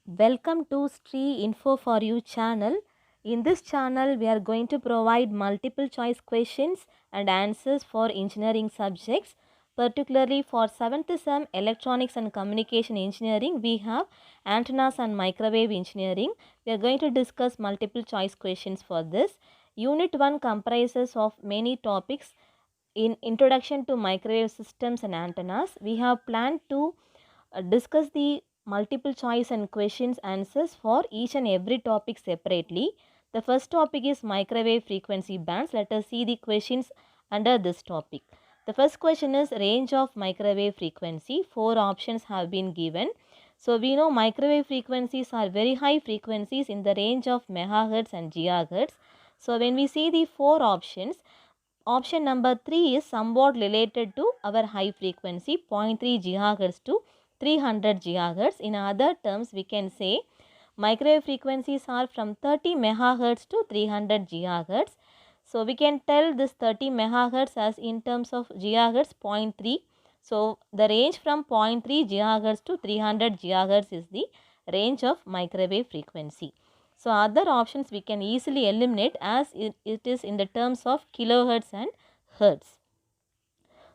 Welcome to Sri Info for You channel. In this channel, we are going to provide multiple choice questions and answers for engineering subjects. Particularly for 7th SEM Electronics and Communication Engineering, we have Antennas and Microwave Engineering. We are going to discuss multiple choice questions for this. Unit 1 comprises of many topics. In Introduction to Microwave Systems and Antennas, we have planned to discuss the multiple choice and questions answers for each and every topic separately. The first topic is microwave frequency bands. Let us see the questions under this topic. The first question is range of microwave frequency. Four options have been given. So we know microwave frequencies are very high frequencies in the range of megahertz and gigahertz. So when we see the four options, option number 3 is somewhat related to our high frequency 0.3 gigahertz to 300 gigahertz. In other terms, we can say microwave frequencies are from 30 megahertz to 300 gigahertz. So we can tell this 30 megahertz as in terms of gigahertz 0.3. So the range from 0.3 gigahertz to 300 gigahertz is the range of microwave frequency. So other options we can easily eliminate as it is in the terms of kilohertz and hertz.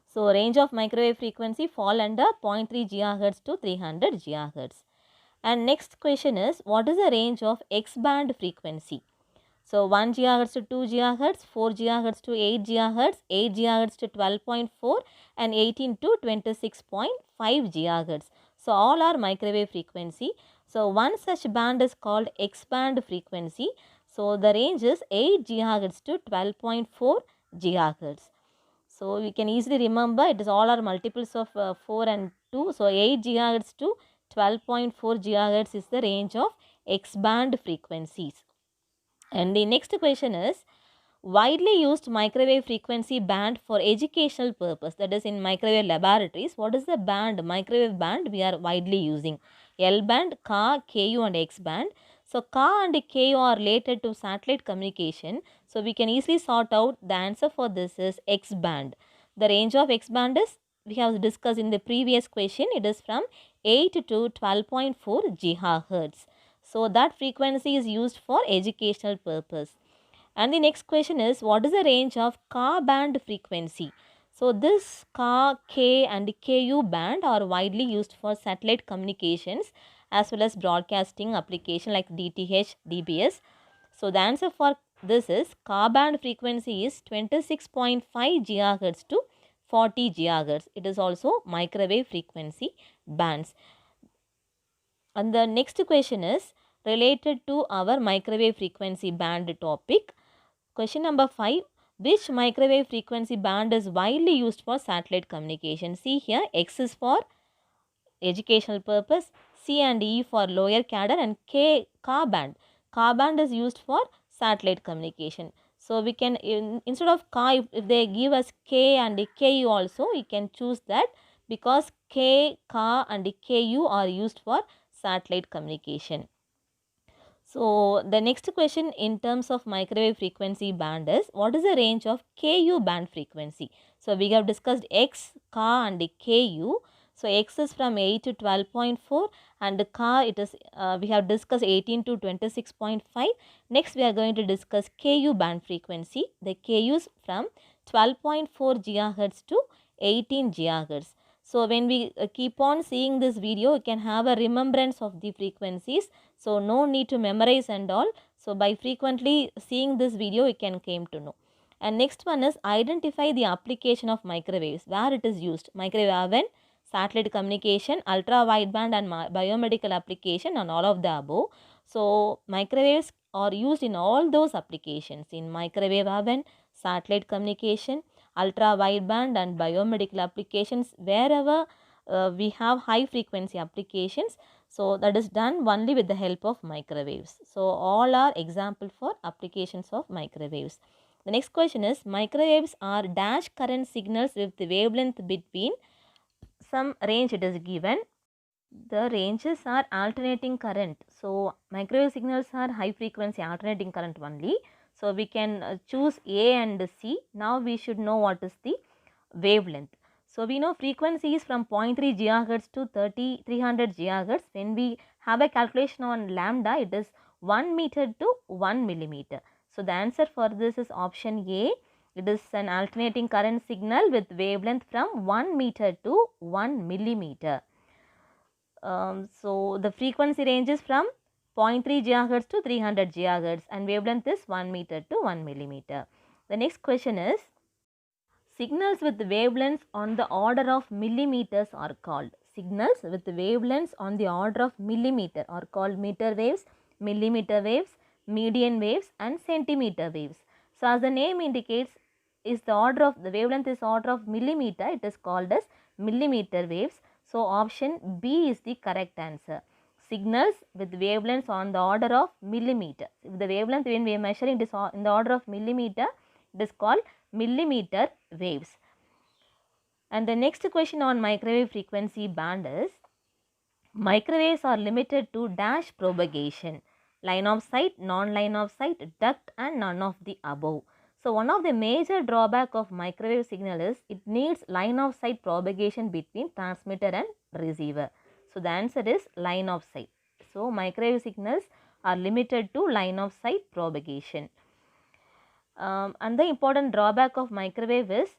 So range of microwave frequency fall under 0.3 gigahertz to 300 gigahertz. And next question is, what is the range of X band frequency? So 1 gigahertz to 2 gigahertz, 4 gigahertz to 8 gigahertz, 8 gigahertz to 12.4 and 18 to 26.5 gigahertz. So all are microwave frequency. So one such band is called X band frequency. So the range is 8 gigahertz to 12.4 gigahertz. So we can easily remember it is all are multiples of 4 and 2. So 8 gigahertz to 12.4 gigahertz is the range of X band frequencies. And the next question is, widely used microwave frequency band for educational purpose, that is in microwave laboratories. What is the band, microwave band we are widely using? L band, Ka, Ku and X band. So Ka and Ku are related to satellite communication. So we can easily sort out the answer for this is X band. The range of X band is, we have discussed in the previous question, it is from 8 to 12.4 gigahertz. So that frequency is used for educational purpose. And the next question is, what is the range of Ka band frequency? So this Ka, K and Ku band are widely used for satellite communications as well as broadcasting application like DTH, DBS. So the answer for this is Ka band frequency is 26.5 gigahertz to 40 gigahertz. It is also microwave frequency bands. And the next question is related to our microwave frequency band topic. Question number 5. Which microwave frequency band is widely used for satellite communication? See here, X is for educational purpose, C and E for lower cadre, and Ka band. Ka band is used for satellite communication. So we can, instead of Ka, if they give us K and Ku also, we can choose that because K, Ka and Ku are used for satellite communication. So the next question in terms of microwave frequency band is, what is the range of Ku band frequency? So we have discussed X, Ka and Ku. So X is from 8 to 12.4 and Ka it is, we have discussed 18 to 26.5. Next we are going to discuss Ku band frequency. The Ku is from 12.4 gigahertz to 18 gigahertz. So when we keep on seeing this video, you can have a remembrance of the frequencies. So no need to memorize and all. So by frequently seeing this video, you can came to know. And next one is identify the application of microwaves, where it is used. Microwave oven, satellite communication, ultra wideband and biomedical application and all of the above. So microwaves are used in all those applications, in microwave oven, satellite communication, ultra wideband and biomedical applications. Wherever we have high frequency applications, so that is done only with the help of microwaves. So all are example for applications of microwaves. The next question is, microwaves are dash current signals with the wavelength between some range it is given. The ranges are alternating current. So microwave signals are high frequency alternating current only. So we can choose A and C. Now we should know what is the wavelength. So we know frequency is from 0.3 GHz to 300 GHz. When we have a calculation on lambda, it is 1 meter to 1 millimeter. So the answer for this is option A. It is an alternating current signal with wavelength from 1 meter to 1 millimeter. So the frequency ranges from 0.3 GHz to 300 GHz and wavelength is 1 meter to 1 millimeter. The next question is, signals with wavelengths on the order of millimeters are called. Signals with wavelengths on the order of millimeter are called meter waves, millimeter waves, median waves and centimeter waves. So as the name indicates, is the order of the wavelength is order of millimeter, it is called as millimeter waves. So option B is the correct answer. Signals with wavelengths on the order of millimeter. If the wavelength when we are measuring it is in the order of millimeter, it is called millimeter waves. And the next question on microwave frequency band is, microwaves are limited to dash propagation, line of sight, non-line of sight, duct and none of the above. So one of the major drawback of microwave signal is it needs line of sight propagation between transmitter and receiver. So the answer is line of sight. So microwave signals are limited to line of sight propagation. And the important drawback of microwave is,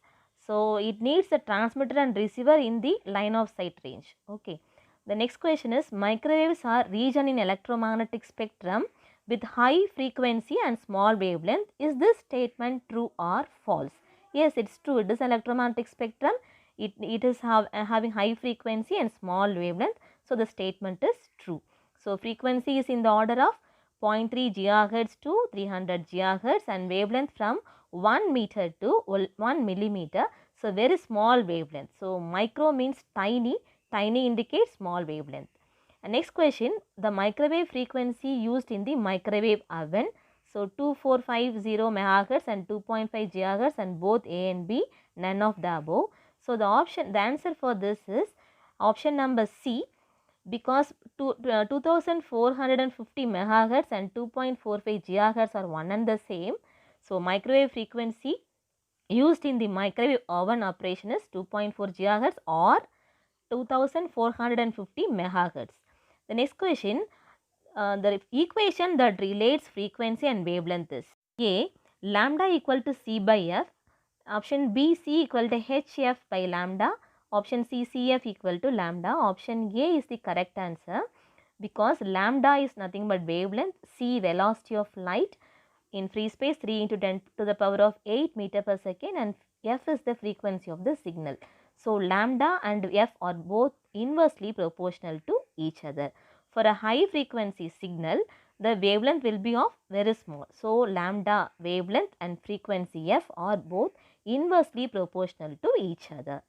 so it needs a transmitter and receiver in the line of sight range. Okay. The next question is, microwaves are region in electromagnetic spectrum with high frequency and small wavelength. Is this statement true or false? Yes, it's true. It is electromagnetic spectrum. It is having high frequency and small wavelength. So the statement is true. So frequency is in the order of 0.3 GHz to 300 GHz and wavelength from 1 meter to 1 millimeter. So very small wavelength. So micro means tiny. Tiny indicates small wavelength. And next question, the microwave frequency used in the microwave oven. So 2450 MHz and 2.5 GHz and both A and B, none of the above. So the answer for this is option number C, because 2450 MHz and 2.45 GHz are one and the same. So microwave frequency used in the microwave oven operation is 2.4 GHz or 2450 MHz. The next question, the equation that relates frequency and wavelength is A, lambda equal to C by F, option B, C equal to HF by lambda, option C, CF equal to lambda. Option A is the correct answer, because lambda is nothing but wavelength, C velocity of light in free space 3 into 10 to the power of 8 meter per second, and F is the frequency of the signal. So lambda and F are both inversely proportional to each other. For a high frequency signal, the wavelength will be of very small. So lambda wavelength and frequency F are both inversely proportional to each other.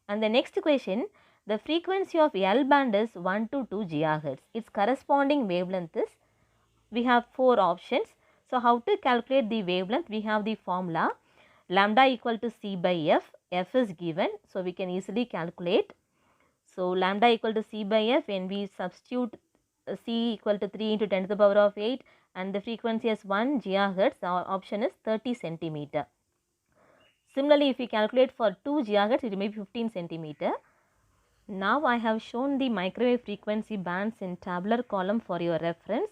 And the next question, the frequency of L band is 1 to 2 GHz. Its corresponding wavelength is, we have 4 options. So how to calculate the wavelength? We have the formula lambda equal to C by F. F is given, so we can easily calculate. So lambda equal to C by F, when we substitute C equal to 3 into 10 to the power of 8 and the frequency as 1 GHz, our option is 30 centimeter. Similarly, if we calculate for 2 GHz, it may be 15 centimeter. Now I have shown the microwave frequency bands in tabular column for your reference.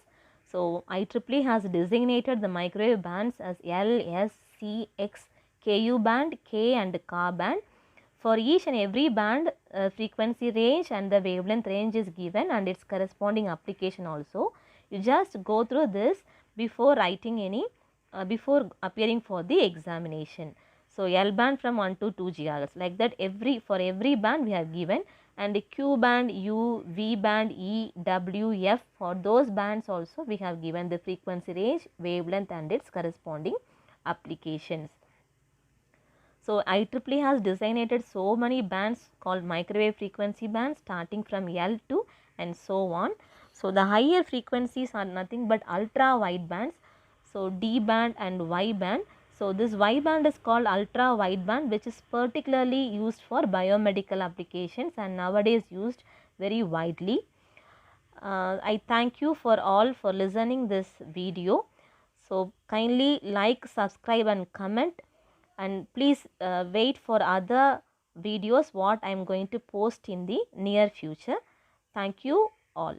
So IEEE has designated the microwave bands as L, S, C, X, Ku band, K and Ka band. For each and every band, frequency range and the wavelength range is given and its corresponding application also. You just go through this before writing any, before appearing for the examination. So L band from 1 to 2 GHz, like that for every band we have given, and Q band, U, V band, E, W, F, for those bands also we have given the frequency range, wavelength and its corresponding applications. So IEEE has designated so many bands called microwave frequency bands starting from L to and so on. So the higher frequencies are nothing but ultra wide bands. So D band and Y band. So this Y band is called ultra wide band, which is particularly used for biomedical applications and nowadays used very widely. I thank you for all for listening this video. So kindly like, subscribe and comment, and please wait for other videos what I am going to post in the near future. Thank you all.